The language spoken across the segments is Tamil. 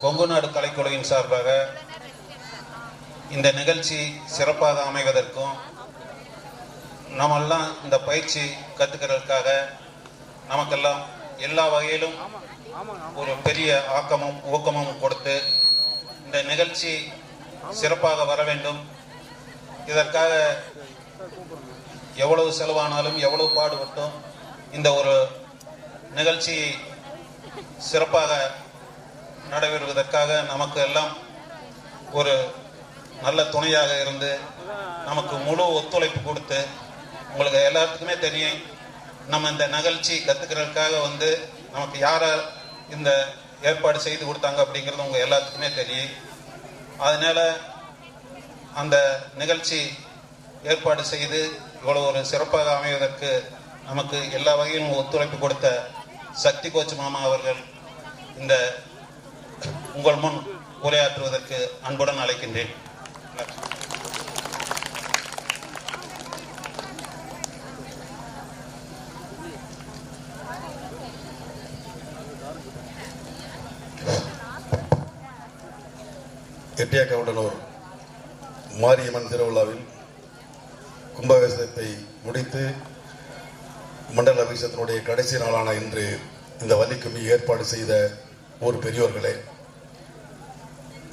கொங்கு நாடு கலைக்குழுவின் சார்பாக இந்த நிகழ்ச்சி சிறப்பாக அமைவதற்கும் நாமெல்லாம் இந்த பயிற்சி கற்றுக்கிறதுக்காக நமக்கெல்லாம் எல்லா வகையிலும் ஒரு பெரிய ஆக்கமும் ஊக்கமும் கொடுத்து இந்த நிகழ்ச்சி சிறப்பாக வர வேண்டும். இதற்காக எவ்வளவு செலவானாலும் எவ்வளவு பாடுபட்டும் இந்த ஒரு நிகழ்ச்சி சிறப்பாக நடைபெறுவதற்காக நமக்கு எல்லாம் ஒரு நல்ல துணையாக இருந்து நமக்கு முழு ஒத்துழைப்பு கொடுத்து, உங்களுக்கு எல்லாத்துக்குமே தெரியும் நம்ம இந்த நிகழ்ச்சி கற்றுக்கிறதுக்காக நமக்கு யார இந்த ஏற்பாடு செய்து கொடுத்தாங்க அப்படிங்கிறது உங்க எல்லாத்துக்குமே தெரியும். அதனால அந்த நிகழ்ச்சி ஏற்பாடு செய்து இவ்வளவு ஒரு சிறப்பாக அமைவதற்கு நமக்கு எல்லா வகையிலும் ஒத்துழைப்பு கொடுத்த சக்தி கோச் மாமா அவர்கள் இந்த உங்கள் முன் உரையாற்றுவதற்கு அன்புடன் அழைக்கின்றேன். எட்டியாக்கவுண்டனூர் மாரியம்மன் திருவிழாவில் கும்பாபிஷேகத்தை முடித்து மண்டல அபிஷேகத்தினுடைய கடைசி நாளான இன்று இந்த வள்ளிக்கும்மி ஏற்பாடு செய்த ஊர் பெரியோர்களே,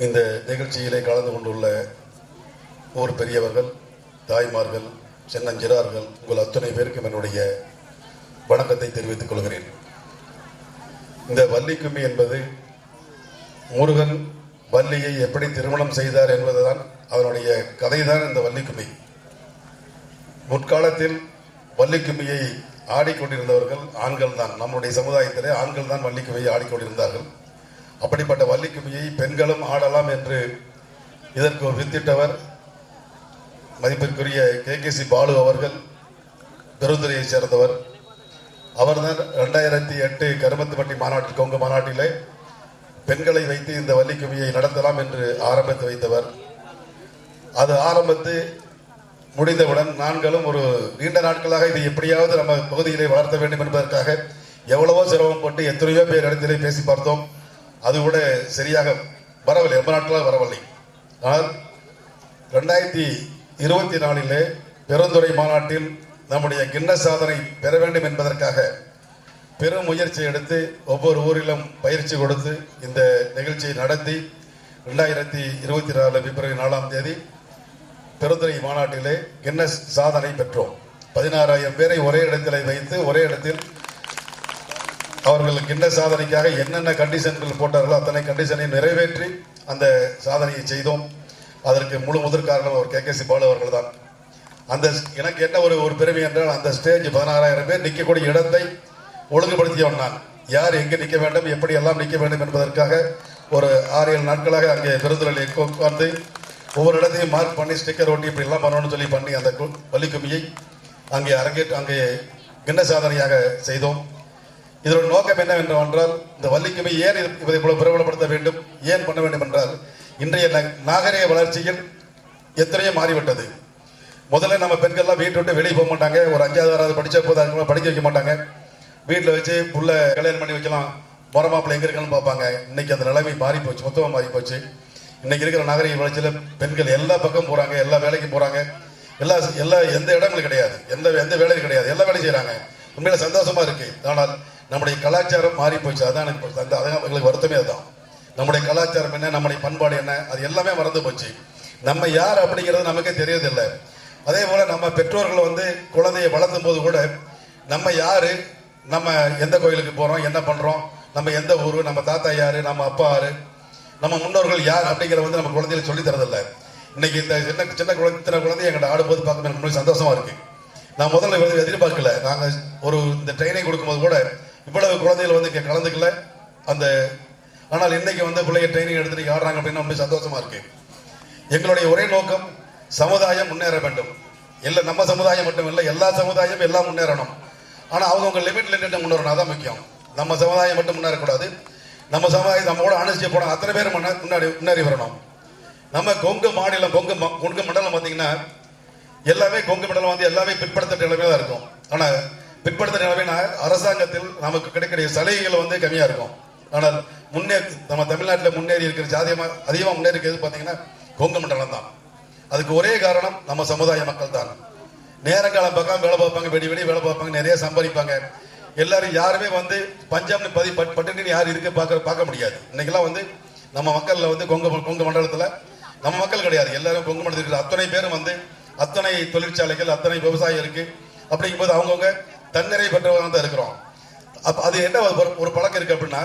இந்த நிகழ்ச்சியிலே கலந்து கொண்டுள்ள ஊர் பெரியவர்கள், தாய்மார்கள், சின்னஞ்சிறார்கள், உங்கள் அத்தனை பேருக்கும் என்னுடைய வணக்கத்தை தெரிவித்துக் கொள்கிறேன். இந்த வள்ளிக்கும்மி என்பது முருகன் வள்ளியை எப்படி திருமணம் செய்தார் என்பதுதான் அதனுடைய கதைதான் இந்த வள்ளிக்கும்மி. முற்காலத்தில் வள்ளிக்கும்மியை ஆடிக்கொண்டிருந்தவர்கள் ஆண்கள் தான். நம்முடைய சமுதாயத்திலே ஆண்கள் தான் வள்ளிக்கும்மியை ஆடிக்கொண்டிருந்தார்கள். அப்படிப்பட்ட வள்ளிக்கும்மியை பெண்களும் ஆடலாம் என்று இதற்கு ஒரு வித்திட்டவர் மதிப்பிற்குரிய KKC பாலு அவர்கள், பெருந்துறையை சேர்ந்தவர். அவர்தான் 2008 கருமத்துப்பட்டி மாநாட்டில், கொங்கு மாநாட்டிலே பெண்களை வைத்து இந்த வள்ளிக்கும்மியை நடத்தலாம் என்று ஆரம்பித்து வைத்தவர். அது ஆரம்பித்து முடிந்தவுடன் நான்களும் ஒரு நீண்ட நாட்களாக இது எப்படியாவது நம்ம பகுதியிலே வளர்த்த வேண்டும் என்பதற்காக எவ்வளவோ சிரமம் போட்டு எத்தனையோ பேர் இடத்திலே பேசி பார்த்தோம். அது கூட சரியாக வரவில்லை, ரொம்ப நாட்களாக வரவில்லை. ஆனால் 2024 பெருந்துறை மாநாட்டில் நம்முடைய கின்னஸ் சாதனை பெற வேண்டும் என்பதற்காக பெரும் முயற்சி எடுத்து ஒவ்வொரு ஊரிலும் பயிற்சி கொடுத்து இந்த நிகழ்ச்சியை நடத்தி 2024 பிப்ரவரி 4ஆம் தேதி பெருந்துறை மாநாட்டிலே கின்னஸ் சாதனை பெற்றோம். 16,000 பேரை ஒரே இடத்தில் வைத்து ஒரே இடத்தில் அவர்கள் கின்னஸ் சாதனைக்காக என்னென்ன கண்டிஷன்கள் போட்டார்களோ அத்தனை கண்டிஷனை நிறைவேற்றி அந்த சாதனையை செய்தோம். அதற்கு முழு முதற் காரணம் அவர் KKC பாலு அவர்கள் தான். அந்த எனக்கு என்ன ஒரு பெருமை என்றால், அந்த ஸ்டேஜ் 16,000 பேர் நிற்கக்கூடிய இடத்தை ஒழுங்குபடுத்தியவன் நான். யார் எங்கே நிற்க வேண்டும், எப்படி எல்லாம் நிற்க வேண்டும் என்பதற்காக ஒரு 6-7 நாட்களாக அங்கே பெருந்துறையில் உட்கார்ந்து ஒவ்வொரு இடத்தையும் மார்க் பண்ணி ஸ்டிக்கர் ஒட்டி இப்படி எல்லாம் பண்ணணும்னு சொல்லி பண்ணி அந்த வள்ளிக்கும்மியை அங்கே கின்னஸ் சாதனையாக செய்தோம். இதோட நோக்கம் என்னவென்றால், இந்த வள்ளிக்கும்மி ஏன் இதை பிரபலப்படுத்த வேண்டும், ஏன் பண்ண வேண்டும் என்றால், இன்றைய நாகரிக வளர்ச்சியில் எத்தனையோ மாறிவிட்டது. முதல்ல நம்ம பெண்கள்லாம் வீட்டை விட்டு வெளியே போக மாட்டாங்க. ஒரு 5வது 6வது படிச்ச போது படிக்க வைக்க மாட்டாங்க. வீட்டில் வச்சு புள்ள கல்யாணம் பண்ணி வைக்கலாம், முறமாப்பிள்ளை எங்க இருக்கான்னு பார்ப்பாங்க. இன்னைக்கு அந்த நிலைமை மாறி போச்சு, மொத்தமாக மாறி போச்சு. இன்னைக்கு இருக்கிற நாகரிக வளர்ச்சியில் பெண்கள் எல்லா பக்கம் போறாங்க, எல்லா வேலைக்கும் போறாங்க. எந்த இடங்களும் கிடையாது, எந்த வேலையும் கிடையாது, எல்லா வேலையும் செய்யறாங்க. உண்மையில சந்தோஷமா இருக்கு. ஆனால் நம்முடைய கலாச்சாரம் மாறி போச்சு. அதான் எங்களுக்கு வருத்தமே. அதுதான் நம்முடைய கலாச்சாரம் என்ன, நம்முடைய பண்பாடு என்ன, அது எல்லாமே மறந்து போச்சு. நம்ம யார் அப்படிங்கிறது நமக்கே தெரியறதில்லை. அதே போல நம்ம பெற்றோர்கள் குழந்தையை வளர்த்தும் போது கூட நம்ம யாரு, நம்ம எந்த கோயிலுக்கு போறோம், என்ன பண்றோம், நம்ம எந்த ஊரு, நம்ம தாத்தா யாரு, நம்ம அப்பா யாரு, நம்ம முன்னோர்கள் யார் அப்படிங்கிற நம்ம குழந்தைகளுக்கு சொல்லி தரதில்லை. இன்னைக்கு இந்த சின்ன குழந்தை எங்கிட்ட ஆடும்போது பார்க்க எனக்கு சந்தோஷமா இருக்கு. நான் முதல்ல எதிர்பார்க்கல. நாங்க இந்த ட்ரைனிங் கொடுக்கும்போது கூட இவ்வளவு குழந்தைகள் இங்க கலந்துக்கல. ஆனால் இன்னைக்கு பிள்ளைங்க ட்ரைனிங் எடுத்துட்டு ஆடுறாங்க அப்படின்னா ரொம்ப சந்தோஷமா இருக்கு. எங்களுடைய ஒரே நோக்கம் சமுதாயம் முன்னேற வேண்டும். இல்ல நம்ம சமுதாயம் மட்டும் இல்லை, எல்லா சமுதாயம் எல்லாம் முன்னேறணும். ஆனா அவங்க லிமிட்ல நின்று முன்னேறணும், அதான் முக்கியம். நம்ம சமுதாயம் மட்டும் முன்னேறக்கூடாது. நம்ம சமுதாயம் நம்மோட அனுசரிச்சு போன அத்தனை பேர் முன்னேறி வரணும். நம்ம கொங்கு மாநிலம், கொங்கு மண்டலம் பார்த்தீங்கன்னா எல்லாமே கொங்கு மண்டலம் எல்லாமே பிற்படுத்தப்பட்ட நிலைமையில தான் இருக்கும். ஆனா பிற்படுத்த நிலைமை அரசாங்கத்தில் நமக்கு கிடைக்கிற சலுகைகள் வந்து கம்மியா இருக்கும். ஆனால் நம்ம தமிழ்நாட்டில் முன்னேறி இருக்கிற அதிகமா முன்னேறி இருக்கிறது பாத்தீங்கன்னா கொங்கு மண்டலம் தான். அதுக்கு ஒரே காரணம் நம்ம சமுதாய மக்கள் தான். நேரங்காலம் பார்க்காம வேலை பார்ப்பாங்க, வெடி வேலை பார்ப்பாங்க, நிறைய சம்பாதிப்பாங்க. எல்லாரும் யாருமே வந்து பஞ்சம்னு பட்டினி யாரும் இருக்கு பார்க்க முடியாது. இன்னைக்கெல்லாம் வந்து நம்ம மக்கள்ல வந்து கொங்கு மண்டலத்துல நம்ம மக்கள் கிடையாது, எல்லாரும் கொங்கு மண்டலத்தில் இருக்கிற அத்தனை பேரும் வந்து அத்தனை தொழிற்சாலைகள், அத்தனை விவசாயம் இருக்கு. அப்படிங்கும்போது அவங்கவுங்க தன்னிறை பெற்றவங்க தான் இருக்கிறோம். அது என்ன ஒரு பழக்கம் இருக்கு அப்படின்னா,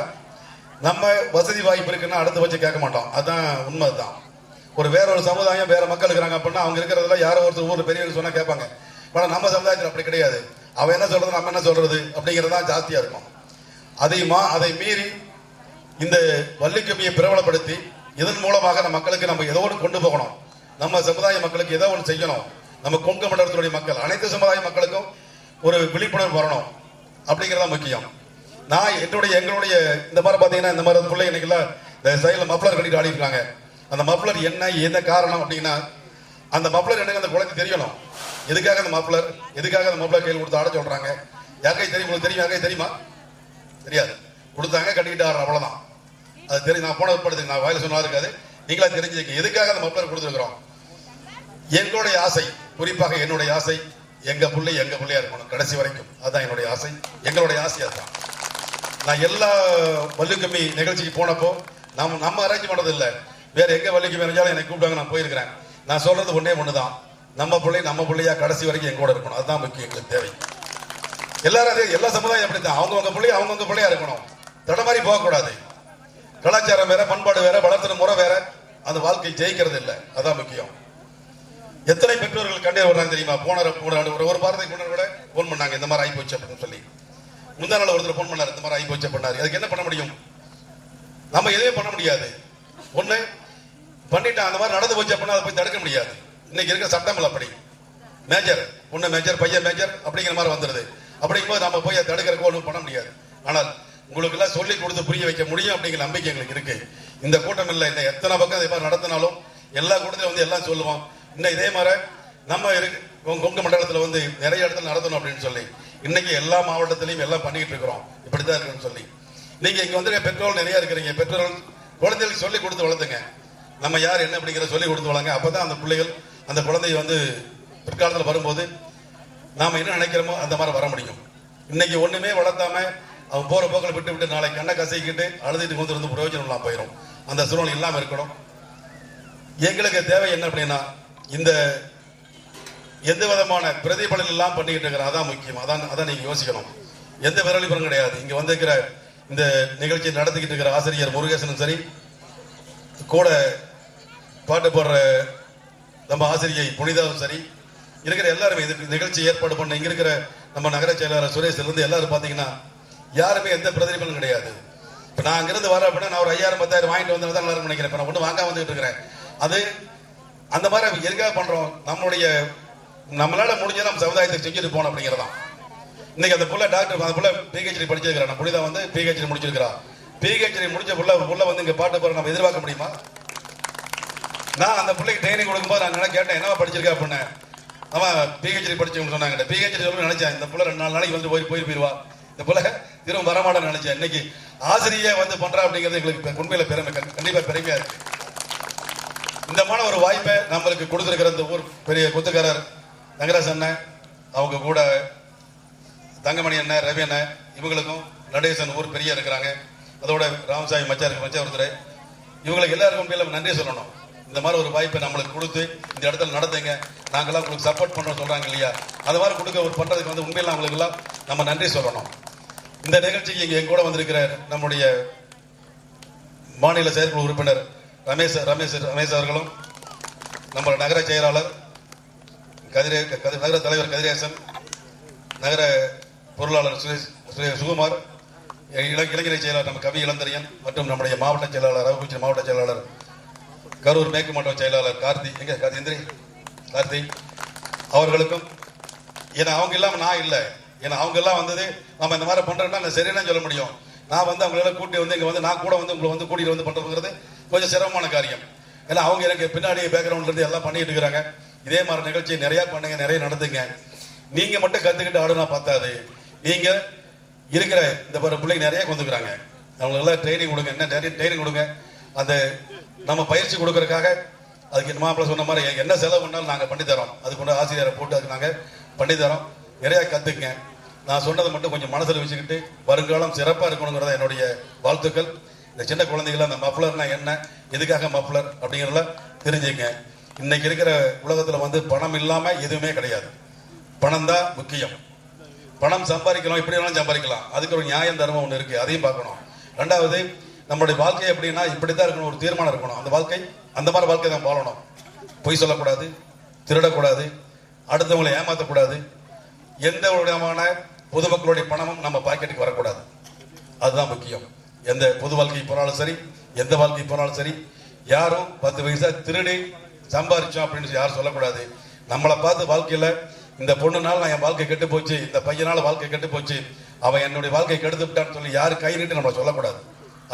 நம்ம வசதி வாய்ப்பு இருக்குன்னா அடுத்து வச்சு கேட்க மாட்டோம். அதுதான் உண்மை. தான் வேற ஒரு சமுதாயம், வேற மக்கள் இருக்கிறாங்க அப்படின்னா அவங்க இருக்கிறதுல யாரோ ஒருத்தர் ஊர்ல பெரியவங்க சொன்னா கேட்பாங்க. ஆனா நம்ம சமுதாயத்தில் அப்படி கிடையாது. அவன் என்ன சொல்றது, நம்ம என்ன சொல்றது அப்படிங்கிறது தான் ஜாஸ்தியா இருக்கும். அதை மீறி இந்த வள்ளிக்கும்மியை பிரபலப்படுத்தி இதன் மூலமாக நம்ம மக்களுக்கு நம்ம ஏதோ ஒன்று கொண்டு போகணும். நம்ம சமுதாய மக்களுக்கு ஏதோ ஒன்று செய்யணும். நம்ம கொங்கு மண்டலத்தினுடைய மக்கள், அனைத்து சமுதாய மக்களுக்கும் ஒரு விழிப்புணர்வு வரணும் அப்படிங்கிறதா முக்கியம். நான் எங்களுடைய இந்த மாதிரி பாத்தீங்கன்னா, இந்த மாதிரி பிள்ளை இன்னைக்கெல்லாம் இந்த சைடில் மப்ளர் கட்டிட்டு ஆடி இருக்காங்க. அந்த மப்ளர் என்ன காரணம் அப்படின்னா, அந்த மப்ளர் எனக்கு அந்த குழந்தை தெரியணும். எதுக்காக அந்த மப்ளர் கையில் கொடுத்து ஆட சொல்றாங்க? யாருக்கை தெரியும்? உங்களுக்கு தெரியும்? யாருக்கை தெரியுமா? தெரியாது. கொடுத்தாங்க, கட்டிக்கிட்டு ஆடுற, அவ்வளவுதான். அது தெரியும். நான் போன படுத்து நான் வாயில சொன்னா இருக்காது, நீங்களா தெரிஞ்சுக்க எதுக்காக அந்த மப்ளர் கொடுத்துருக்கிறோம். எங்களுடைய ஆசை, குறிப்பாக என்னுடைய ஆசை, எங்க பிள்ளையா இருக்கணும் கடைசி வரைக்கும். அதுதான் என்னுடைய ஆசை, எங்களுடைய ஆசை. அதுதான் நான் எல்லா வள்ளிக்கும்மி நிகழ்ச்சிக்கு போனப்போ நம்ம அரேஞ்ச் பண்ணது இல்லை. வேற எங்க வள்ளிக்கும்மி இருந்தாலும் எனக்கு கூப்பிட்டாங்க, நான் போயிருக்கிறேன். நான் சொல்றது ஒண்ணுதான், நம்ம பிள்ளையா கடைசி வரைக்கும் எங்க கூட இருக்கணும். அதுதான் முக்கியம், எங்களுக்கு தேவை. எல்லாரும் அதே, எல்லா சமுதாயம் அப்படித்தான். அவங்கவுங்க பிள்ளையா இருக்கணும், தடமாறி போகக்கூடாது. கலாச்சாரம் வேற, பண்பாடு வேற, வளர்த்துற முறை வேற, அந்த வாழ்க்கை ஜெயிக்கிறது இல்லை. அதான் முக்கியம். எத்தனை பெற்றோர்கள் கண்டே வர்றாங்க தெரியுமா? ஒரு வாரத்துக்கு முன்னாடி கூட போன் பண்ணாங்க, இந்த மாதிரி ஆகி போச்சு அப்படின்னு சொல்லி. முந்தா நாள் ஒருத்தர் போன் பண்ணாரு, இந்த மாதிரி ஆகி போச்சு பண்ணாரு. அதுக்கு என்ன பண்ண முடியும்? நம்ம எதுவுமே பண்ண முடியாது. ஒண்ணு பண்ணிட்டா, அந்த மாதிரி நடந்து போச்சு அப்படின்னா அதை போய் தடுக்க முடியாது. இன்னைக்கு இருக்கிற சட்டங்கள் அப்படி. பொண்ணு மேஜர், பையன் மேஜர் அப்படிங்கிற மாதிரி வந்துருது. அப்படிங்கும்போது நம்ம போய் தடுக்கிறதுக்கு ஒன்றும் பண்ண முடியாது. ஆனால் உங்களுக்கு எல்லாம் சொல்லி கொடுத்து புரிய வைக்க முடியும் அப்படிங்கிற நம்பிக்கை எங்களுக்கு இருக்கு. இந்த கூட்டம் இல்லை, இன்னும் எத்தனை பக்கம் இதே மாதிரி நடத்தினாலும் எல்லா கூட்டத்திலும் வந்து எல்லாம் சொல்லுவோம். இன்னும் இதே மாதிரி நம்ம கொங்கு மண்டலத்தில் வந்து நிறைய இடத்துல நடத்தணும் அப்படின்னு சொல்லி இன்னைக்கு எல்லா மாவட்டத்திலையும் எல்லாம் பண்ணிட்டு இருக்கிறோம். இப்படித்தான் இருக்குன்னு சொல்லி நீங்க இங்க வந்து பெற்றோர்கள் நிறைய இருக்கிறீங்க. பெற்றோர்கள் குழந்தைகளுக்கு சொல்லி கொடுத்து வளர்த்துங்க. நம்ம யார் என்ன அப்படிங்கிற சொல்லி கொடுத்து வளங்க. அப்பதான் அந்த பிள்ளைகள், அந்த குழந்தை வந்து பிற்காலத்தில் வரும்போது நாம என்ன நினைக்கிறோமோ அந்த மாதிரி வர முடியும். இன்னைக்கு ஒண்ணுமே வளர்த்தாம அவன் போற போக்கில் விட்டு நாளைக்கு கண்ணை கசைக்கிட்டு அழுதுட்டு கொண்டு பிரயோஜனம் இல்லாம போயிடும். அந்த சூழ்நிலை இல்லாம இருக்கணும். எங்களுக்கு தேவை என்ன அப்படின்னா, இந்த எந்த விதமான பிரதிபலன் எல்லாம் பண்ணிக்கிட்டு இருக்கிற, அதான் முக்கியம். அதான் நீங்க யோசிக்கணும். எந்த விரலிபுறம் கிடையாது. இங்க வந்திருக்கிற இந்த நிகழ்ச்சியை நடத்திக்கிட்டு இருக்கிற ஆசிரியர் முருகேசனும் சரி, கூட பாட்டு போடுற நம்ம ஆசிரியை புனிதாவும் சரி, இருக்கிற எல்லாருமே இதுக்கு நிகழ்ச்சி ஏற்பாடு பண்ண இங்க இருக்கிற நம்ம நகர செயலாளர் சுரேஷ் இருந்து எல்லாரும் பாத்தீங்கன்னா யாருமே எந்த பிரதிபலனும் கிடையாது. இப்ப நான் அங்கிருந்து வரேன் அப்படின்னா நான் ஒரு 5000 10,000 வாங்கிட்டு வந்து தான் எல்லாரும் நினைக்கிறேன். நான் ஒண்ணு வாங்க வந்துட்டு இருக்கிறேன். அது அந்த மாதிரி எதுக்காக பண்றோம்? நம்மளால முடிஞ்ச நம்ம சமுதாயத்துக்கு செஞ்சுட்டு போனோம் அப்படிங்கிறதான். இன்னைக்கு அந்த புள்ள டாக்டர், அந்த புள்ள பிஹெச்டி படிச்சிருக்கிறா. நம்ம புனிதா வந்து பிஹெச்டி முடிச்சிருக்கிறா. பிஹெச்டி முடிச்ச புள்ள வந்து இங்க பாட்டு போற நம்ம எதிர்பார்க்க முடியுமா? நான் அந்த பிள்ளைக்கு ட்ரைனிங் கொடுக்கும்போது நான் கேட்டேன், என்னவா படிச்சிருக்கா அப்படின்னு. அவன் பிஹெச்டி படிச்சவங்க சொன்னாங்க. பிஹெச்டி சொல்லணும்னு நினைச்சேன். இந்த புள்ள 2-4 நாளைக்கு வந்து போயிருவா, இந்த புள்ள திரும்ப வரமாட்டேன்னு நினைச்சேன். இன்னைக்கு ஆசிரியை வந்து பண்றா அப்படிங்கிறது எங்களுக்கு உண்மையில பெருமை, கண்டிப்பா பெருமையா இருக்கு. இந்த மாதிரி ஒரு வாய்ப்பை நம்மளுக்கு கொடுத்திருக்கிற இந்த ஊர் பெரிய குத்துக்காரர் தங்கராஜ் அண்ணன், அவங்க கூட தங்கமணி அண்ணன், ரவி அண்ணன், இவங்களுக்கும் நடேசன் ஊர் பெரிய இருக்கிறாங்க. அதோட ராமசாமி மச்சார் ஒருத்தர், இவங்களுக்கு எல்லாருக்கும் உண்மையில நன்றி சொல்லணும். இந்த மாதிரி ஒரு வாய்ப்பை நம்மளுக்கு கொடுத்து இந்த இடத்துல நடத்துங்க, நாங்கெல்லாம் உங்களுக்கு சப்போர்ட் பண்றோம் சொல்றாங்க இல்லையா, அது மாதிரி கொடுக்க ஒரு பண்றதுக்கு வந்து உண்மையில அவங்களுக்கு எல்லாம் நம்ம நன்றி சொல்லணும். இந்த நிகழ்ச்சிக்கு இங்க எங்க கூட வந்திருக்கிற நம்முடைய மாநில செயற்குழு உறுப்பினர் ரமேஷ் அவர்களும், நம்ம நகர செயலாளர் நகர தலைவர் கதிரேசன், நகர பொருளாளர் சுகுமார், இளைஞரை செயலாளர் நம்ம கவி இளந்தரியன் மற்றும் நம்முடைய மாவட்ட செயலாளர் ரகுபூஷன், மாவட்ட செயலாளர் கரூர் மேற்கு மாவட்ட செயலாளர் கார்த்தி அவர்களுக்கும், ஏன்னா அவங்க இல்லாம நான் இல்லை. ஏன்னா அவங்க எல்லாம் வந்தது நம்ம இந்த மாதிரி பண்றோம்னா சரியான சொல்ல முடியும். நான் வந்து அவங்களெல்லாம் கூட்டி வந்து இங்க வந்து நான் கூட வந்து உங்களை வந்து கூட்டிட்டு வந்து பண்றதுங்கிறது கொஞ்சம் சிரமமான காரியம். ஏன்னா அவங்க எனக்கு பின்னாடி பேக்ரவுண்ட்ல இருந்து எல்லாம் பண்ணிட்டு இருக்கிறாங்க. இதே மாதிரி நிகழ்ச்சி நிறைய பண்ணுங்க, நிறைய நடத்துங்க. நீங்க மட்டும் கத்துக்கிட்டு ஆடுனா பார்த்தாது. நீங்க இருக்கிற இந்த பிள்ளைங்க நிறைய கொண்டுக்கிறாங்க, அவங்களெல்லாம் ட்ரைனிங் கொடுங்க, என்ன நிறைய ட்ரைனிங் கொடுங்க. அந்த நம்ம பயிற்சி கொடுக்கறதுக்காக அதுக்கு மாப்பிள்ள சொன்ன மாதிரி என்ன செலவு பண்ணாலும் நாங்கள் பண்ணித்தரோம். அதுக்கு கொண்டு ஆசிரியரை போட்டு அதுக்கு நாங்கள் பண்ணித்தரோம். நிறைய கற்றுக்குங்க. நான் சொன்னதை மட்டும் கொஞ்சம் மனசில் வச்சுக்கிட்டு வருங்காலம் சிறப்பாக இருக்கணுங்கிறத என்னுடைய வாழ்த்துக்கள். இந்த சின்ன குழந்தைகள் அந்த மஃப்ளர்னா என்ன, எதுக்காக மஃப்ளர் அப்படிங்கிறத தெரிஞ்சுங்க. இன்னைக்கு இருக்கிற உலகத்தில் பணம் இல்லாமல் எதுவுமே கிடையாது. பணம் தான் முக்கியம். பணம் சம்பாதிக்கலாம், எப்படி வேணாலும் சம்பாதிக்கலாம். அதுக்கு ஒரு நியாயம் தர்மம் ஒன்று இருக்கு, அதையும் பார்க்கணும். ரெண்டாவது, நம்மளுடைய வாழ்க்கை எப்படின்னா இப்படித்தான் இருக்கணும், ஒரு தீர்மானம் இருக்கணும். அந்த வாழ்க்கை அந்த மாதிரி வாழ்க்கை தான் வாழணும். பொய் சொல்லக்கூடாது, திருடக்கூடாது, அடுத்தவங்களை ஏமாற்றக்கூடாது, எந்த விதமான பொதுமக்களுடைய பணமும் நம்ம பாக்கெட்டுக்கு வரக்கூடாது. அதுதான் முக்கியம். எந்த பொது வாழ்க்கை போனாலும் சரி, எந்த வாழ்க்கை போனாலும் சரி, யாரும் 10 பைசா திருடி சம்பாதிச்சோம் அப்படின்னு யாரும் சொல்லக்கூடாது. நம்மளை பார்த்து வாழ்க்கையில இந்த பொண்ணுனால நான் என் வாழ்க்கை கெட்டு போச்சு, இந்த பையனால வாழ்க்கை கெட்டு போச்சு, அவன் என்னுடைய வாழ்க்கை கெடுத்து விட்டான்னு சொல்லி யாரு கை நீட்டு நம்மளை சொல்லக்கூடாது.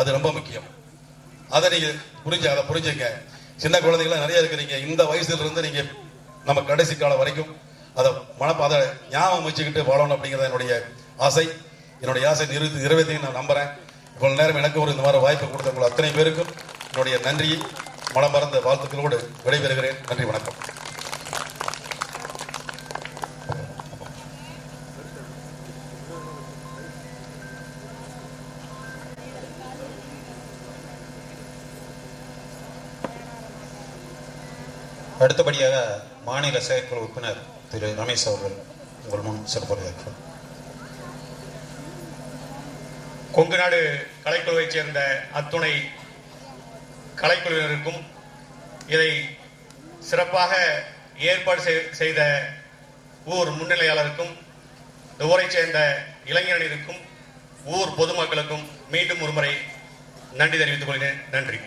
அது ரொம்ப முக்கியம். அதை நீங்க அதை புரிஞ்சுங்க. சின்ன குழந்தைகளாம் நிறைய இருக்கிறீங்க. இந்த வயசுல இருந்து நீங்க நம்ம கடைசி காலம் வரைக்கும் அதை அதை ஞாபகம் வச்சுக்கிட்டு வாழணும் அப்படிங்கிறது என்னுடைய ஆசை. என்னுடைய ஆசை நிறைவேற்றி நான் நம்புறேன். இவ்வளவு நேரம் எனக்கு ஒரு இந்த மாதிரி வாய்ப்பு கொடுத்தவங்க அத்தனை பேருக்கும் என்னுடைய நன்றியை மனமறந்த வாழ்த்துக்களோடு விடைபெறுகிறேன். நன்றி, வணக்கம். அடுத்தபடியாக மாநில செயற்குழு உறுப்பினர் திரு ரமேஷ் அவர்கள் உங்கள் முன் சிறப்புரையாற்றுவார். கொங்கு நாடு கலைக்குழுவைச் சேர்ந்த அத்துணை கலைக்குழுவினருக்கும், இதை சிறப்பாக ஏற்பாடு செய்த ஊர் முன்னிலையாளருக்கும், இந்த ஊரைச் சேர்ந்த இளைஞர்களுக்கும், ஊர் பொதுமக்களுக்கும் மீண்டும் ஒருமுறை நன்றி தெரிவித்துக் கொள்கிறேன். நன்றி.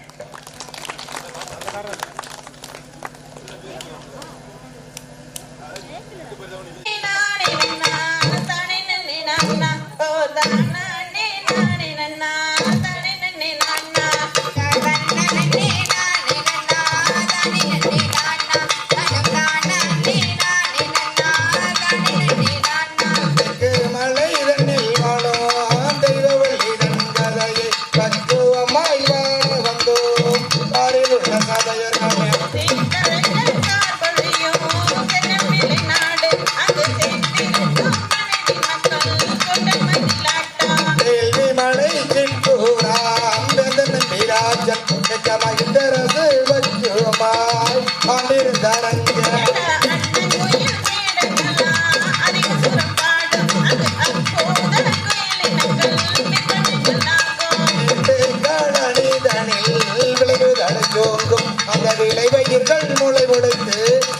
மூளை உடைத்து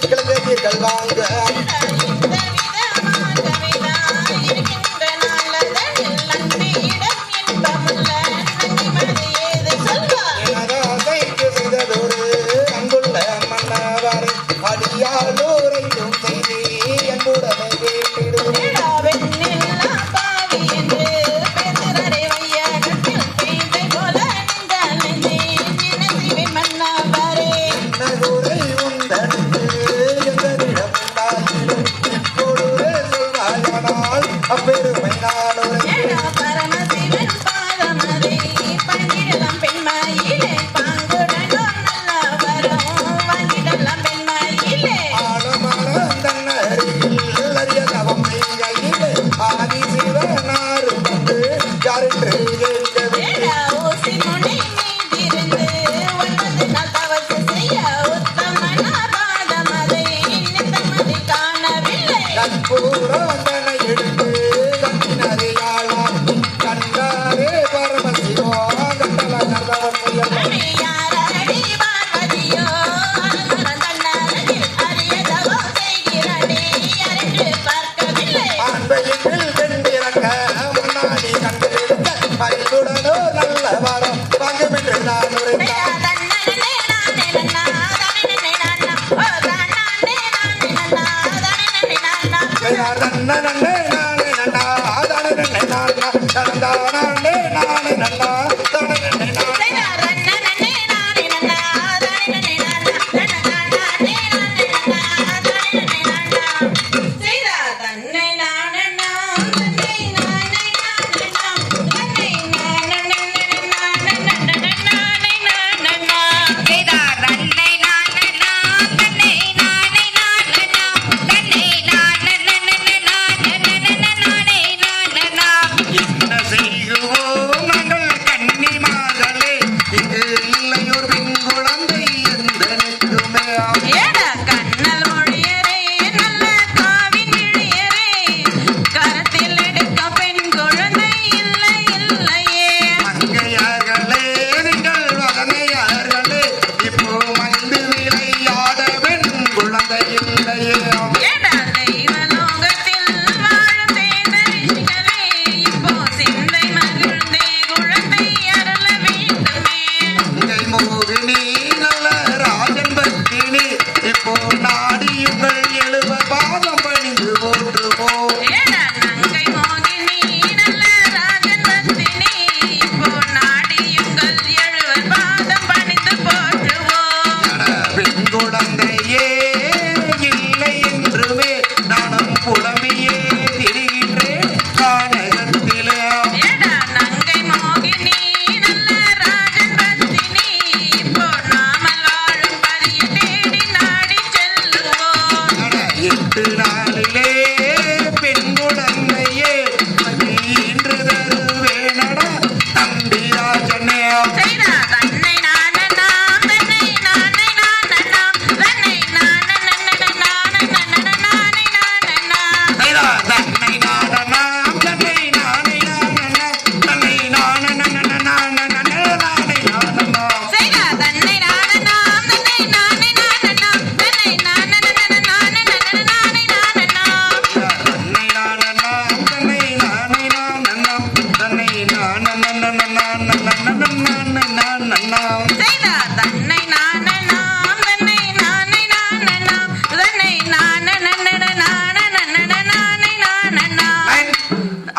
கிழக்கீர்கள் வாங்க Say that,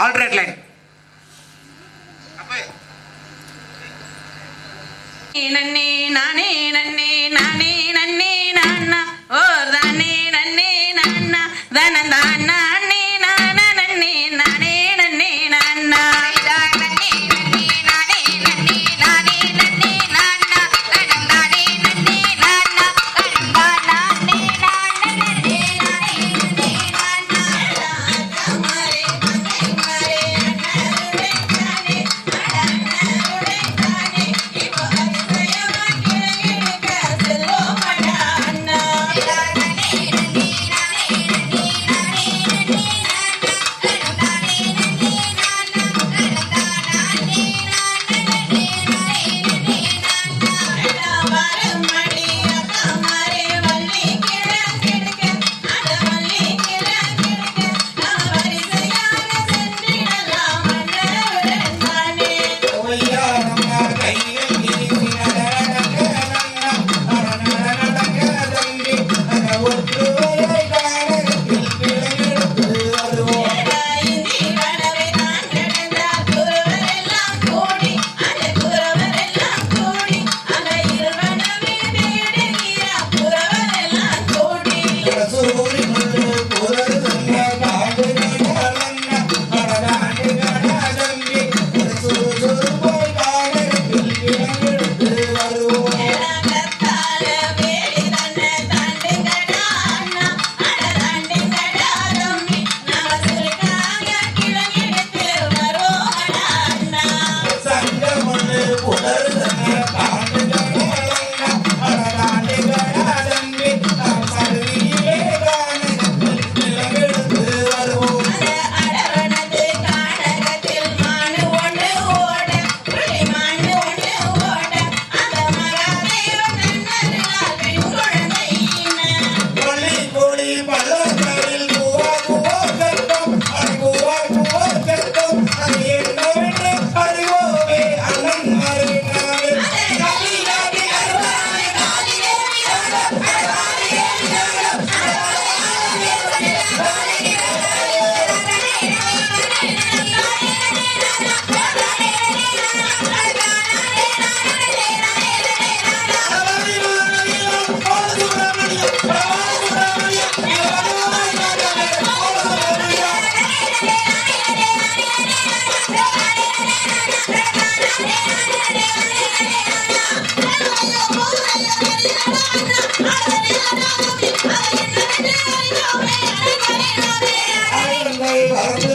ஆல்டர்னேட் லைன். நன்னே நானே நன்னே நானே நன்னே நானா ஓ தானே நன்னே நானா தனந்தானா நன்னே நானா நன்னே நானே நன்னே நானா நன்னே நன்னே நானே நன்னே நானே நன்னே நானா தனந்தானே நன்னே நானா தனந்தானா நன்னே நானா நன்னே நானே நன்னே நானா கமரே மங்கை மாரே அண்ணருடே தானே அண்ணருடே தானே இப்போ அதிசயமா கிழங்கிடுக்க செல்வோமடா அண்ணா நானே நன்னே நானே நன்னே நானே நன்னே நானா தனந்தானே நன்னே நானா தனந்தானா நன்னே நானா நன்னே நானே நன்னே நானா வரும் மடி அக்கமாரே வள்ளி கிழங்கிடுக்க அட வள்ளி கிழங்கிடுக்க நாம் வரிசையாக சென்றிடலாம் அண்ணருடன் தானே இந்தி வனவை நான் நடந்தால் குறவரெல்லாம் கூடி அந்த குறவரெல்லாம் கூடி அந்த இருவனமே தேடுகிறா குறவரெல்லாம் கூடி கத்தால வேலி தன்னை தாண்டுங்கடா அண்ணா அட தாண்டுங்கடா தம்பி நாம சுருக்காக கிழங்கெடுத்து வருவோமடா அண்ணா அந்த அடவனது கானகத்தில் மானு ஒன்று ஓட புள்ளி மானு ஒன்று ஓட அந்த மகாதேவன் நன்னருளால் பெண் குழந்தை வரது